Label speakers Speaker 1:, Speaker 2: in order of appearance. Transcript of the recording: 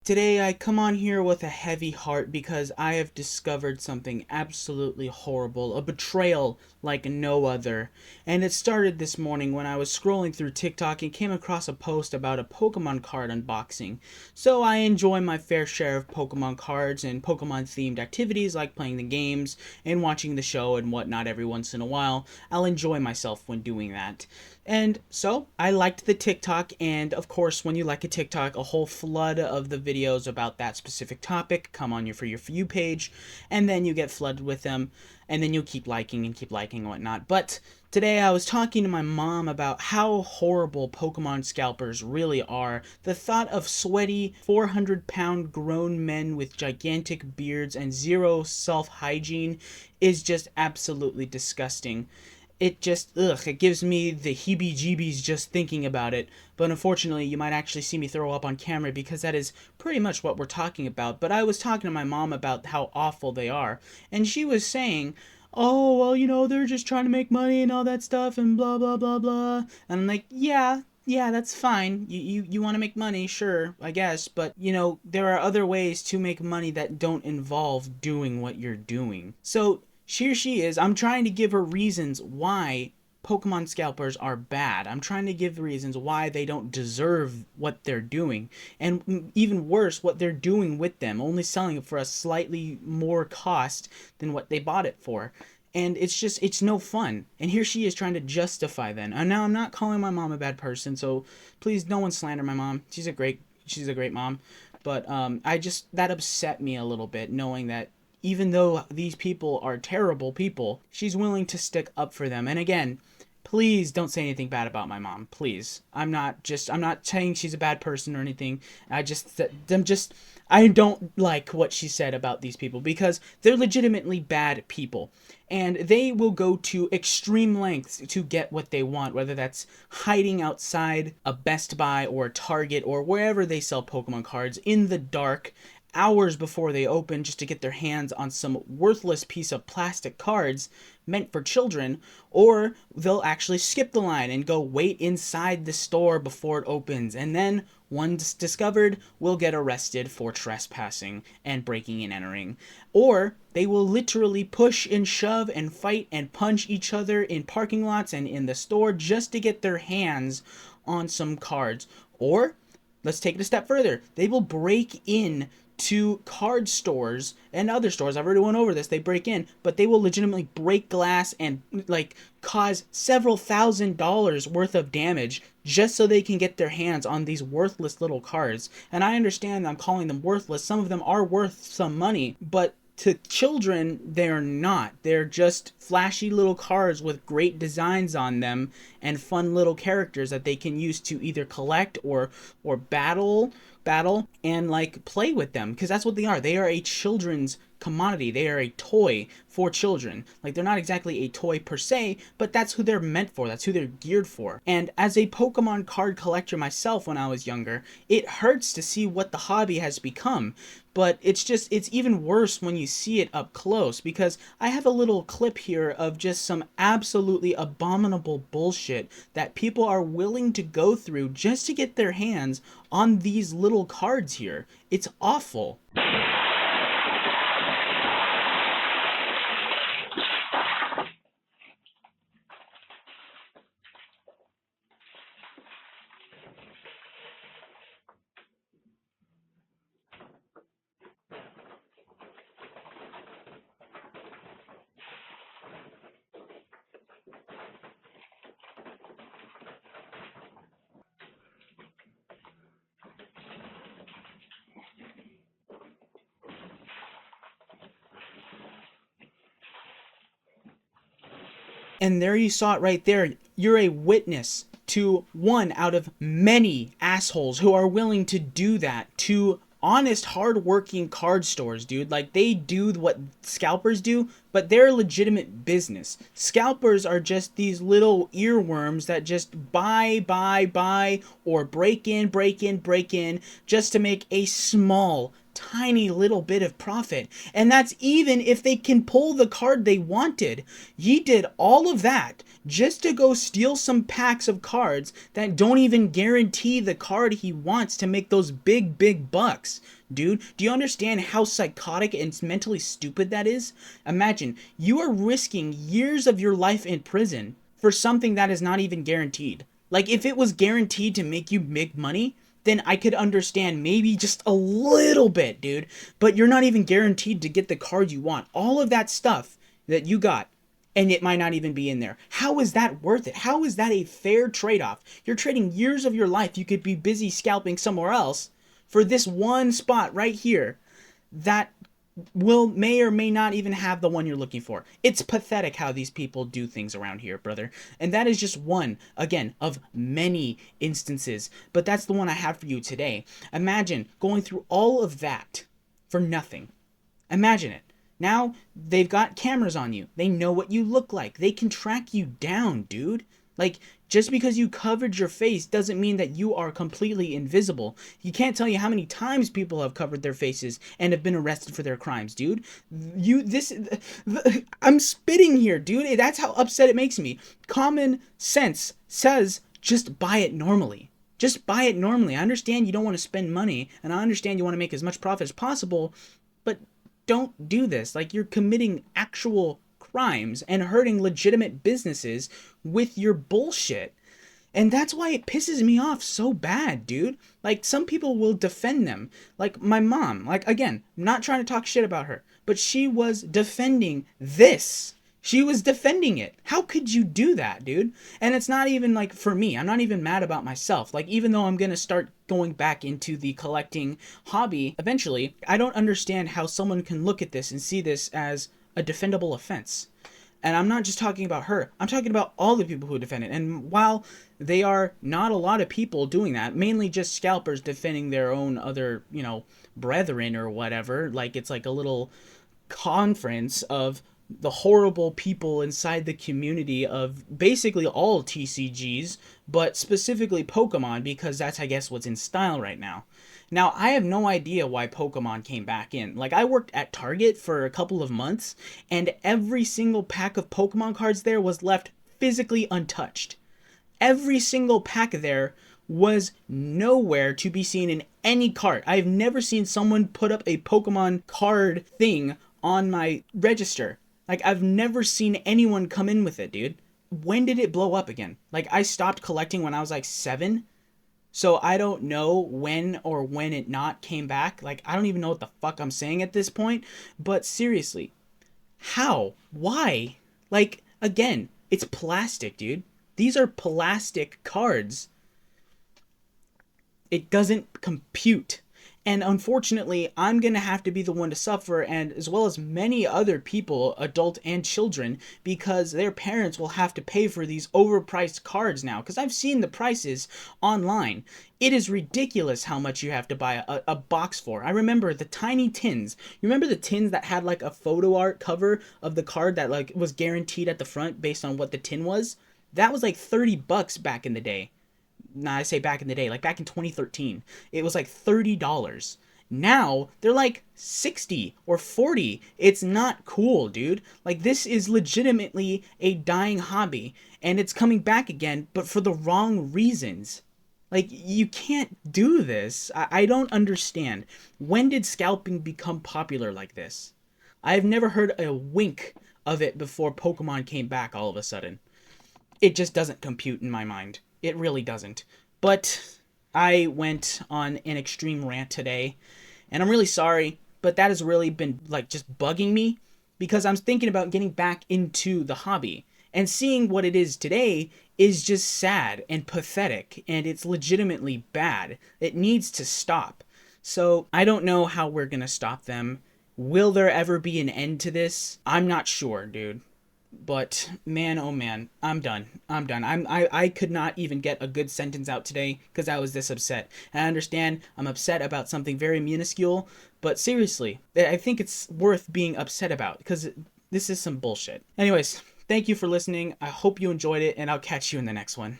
Speaker 1: Today I come on here with a heavy heart because I have discovered something absolutely horrible, a betrayal like no other. And it started this morning when I was scrolling through TikTok and came across a post about a Pokemon card unboxing. So I enjoy my fair share of Pokemon cards and Pokemon themed activities like playing the games and watching the show and whatnot every once in a while. I'll enjoy myself when doing that. And so I liked the TikTok, and of course, when you like a TikTok, a whole flood of the videos about that specific topic come on your For You page, and then you get flooded with them, and then you'll keep liking and whatnot. But today I was talking to my mom about how horrible Pokemon scalpers really are. The thought of sweaty, 400-pound grown men with gigantic beards and zero self hygiene is just absolutely disgusting. It gives me the heebie jeebies just thinking about it. But unfortunately, you might actually see me throw up on camera because that is pretty much what we're talking about. But I was talking to my mom about how awful they are, and she was saying, oh, well, they're just trying to make money and all that stuff and blah, blah, blah, blah. And I'm like, yeah, that's fine. You want to make money, sure, I guess. But, there are other ways to make money that don't involve doing what you're doing. So here she is. I'm trying to give her reasons why Pokemon scalpers are bad. I'm trying to give reasons why they don't deserve what they're doing. And even worse, what they're doing with them, only selling it for a slightly more cost than what they bought it for. And it's no fun. And here she is trying to justify them. And now I'm not calling my mom a bad person, so please no one slander my mom. She's a great mom. But that upset me a little bit, knowing that even though these people are terrible people, she's willing to stick up for them. And again, please don't say anything bad about my mom. Please. I'm not saying she's a bad person or anything. I don't like what she said about these people because they're legitimately bad people. And they will go to extreme lengths to get what they want, whether that's hiding outside a Best Buy or a Target or wherever they sell Pokemon cards in the dark hours before they open just to get their hands on some worthless piece of plastic cards meant for children, or they'll actually skip the line and go wait inside the store before it opens, and then once discovered will get arrested for trespassing and breaking and entering. Or they will literally push and shove and fight and punch each other in parking lots and in the store just to get their hands on some cards. Or let's take it a step further. They will break in to card stores and other stores. I've already went over this. They break in, but they will legitimately break glass and cause several $1,000s worth of damage just so they can get their hands on these worthless little cards. And I understand I'm calling them worthless. Some of them are worth some money, but to children, they're not. They're just flashy little cards with great designs on them and fun little characters that they can use to either collect or battle and play with them, because that's what they are. They are a children's commodity. They are a toy for children. They're not exactly a toy per se, but that's who they're meant for. That's who they're geared for. And as a Pokemon card collector myself when I was younger, it hurts to see what the hobby has become. But it's even worse when you see it up close, because I have a little clip here of just some absolutely abominable bullshit that people are willing to go through just to get their hands on these little cards here. It's awful. And there you saw it right there. You're a witness to one out of many assholes who are willing to do that to honest, hardworking card stores, dude. They do what scalpers do, but they're a legitimate business. Scalpers are just these little earworms that just buy, or break in, just to make a small tiny little bit of profit. And that's even if they can pull the card they wanted. Ye did all of that just to go steal some packs of cards that don't even guarantee the card he wants to make those big bucks. Dude, do you understand how psychotic and mentally stupid that is? Imagine, you are risking years of your life in prison for something that is not even guaranteed. Like, if it was guaranteed to make you big money, then I could understand maybe just a little bit, dude. But you're not even guaranteed to get the card you want. All of that stuff that you got, and it might not even be in there. How is that worth it? How is that a fair trade-off? You're trading years of your life. You could be busy scalping somewhere else for this one spot right here that may or may not even have the one you're looking for. It's pathetic how these people do things around here, brother. And that is just one, again, of many instances. But that's the one I have for you today. Imagine going through all of that for nothing. Imagine it. Now, they've got cameras on you. They know what you look like. They can track you down, dude. Like, just because you covered your face doesn't mean that you are completely invisible. You can't tell you how many times people have covered their faces and have been arrested for their crimes, dude. I'm spitting here, dude. That's how upset it makes me. Common sense says just buy it normally. Just buy it normally. I understand you don't want to spend money, and I understand you want to make as much profit as possible, but don't do this. Like, you're committing actual crimes and hurting legitimate businesses with your bullshit. And that's why it pisses me off so bad, dude. Like, some people will defend them. Like, my mom, like, again, I'm not trying to talk shit about her, but she was defending this. She was defending it. How could you do that, dude? And it's not even, like, for me. I'm not even mad about myself. Like, even though I'm gonna start going back into the collecting hobby eventually, I don't understand how someone can look at this and see this as a defendable offense. And I'm not just talking about her. I'm talking about all the people who defend it. And while they are not a lot of people doing that, mainly just scalpers defending their own other, brethren or whatever, like it's like a little conference of the horrible people inside the community of basically all TCGs, but specifically Pokemon, because that's, I guess, what's in style right now. Now, I have no idea why Pokemon came back in. Like, I worked at Target for a couple of months, and every single pack of Pokemon cards there was left physically untouched. Every single pack there was nowhere to be seen in any cart. I've never seen someone put up a Pokemon card thing on my register. Like, I've never seen anyone come in with it, dude. When did it blow up again? Like, I stopped collecting when I was like 7. So I don't know when it not came back. Like, I don't even know what the fuck I'm saying at this point. But seriously, how? Why? Like, again, it's plastic, dude. These are plastic cards. It doesn't compute. And unfortunately, I'm going to have to be the one to suffer, and as well as many other people, adult and children, because their parents will have to pay for these overpriced cards now. Because I've seen the prices online. It is ridiculous how much you have to buy a box for. I remember the tiny tins. You remember the tins that had like a photo art cover of the card that like was guaranteed at the front based on what the tin was? That was like $30 back in the day. Nah, I say back in the day, like back in 2013, it was like $30. Now they're like 60 or 40. It's not cool, dude. Like, this is legitimately a dying hobby, and it's coming back again, but for the wrong reasons. Like, you can't do this. I don't understand. When did scalping become popular like this? I've never heard a wink of it before Pokemon came back all of a sudden. It just doesn't compute in my mind. It really doesn't. But I went on an extreme rant today, and I'm really sorry, but that has really been like just bugging me, because I'm thinking about getting back into the hobby, and seeing what it is today is just sad and pathetic, and it's legitimately bad. It needs to stop. So I don't know how we're gonna stop them. Will there ever be an end to this? I'm not sure, dude. But man, oh man, I'm done. I could not even get a good sentence out today because I was this upset. And I understand I'm upset about something very minuscule, but seriously, I think it's worth being upset about because this is some bullshit. Anyways, thank you for listening. I hope you enjoyed it, and I'll catch you in the next one.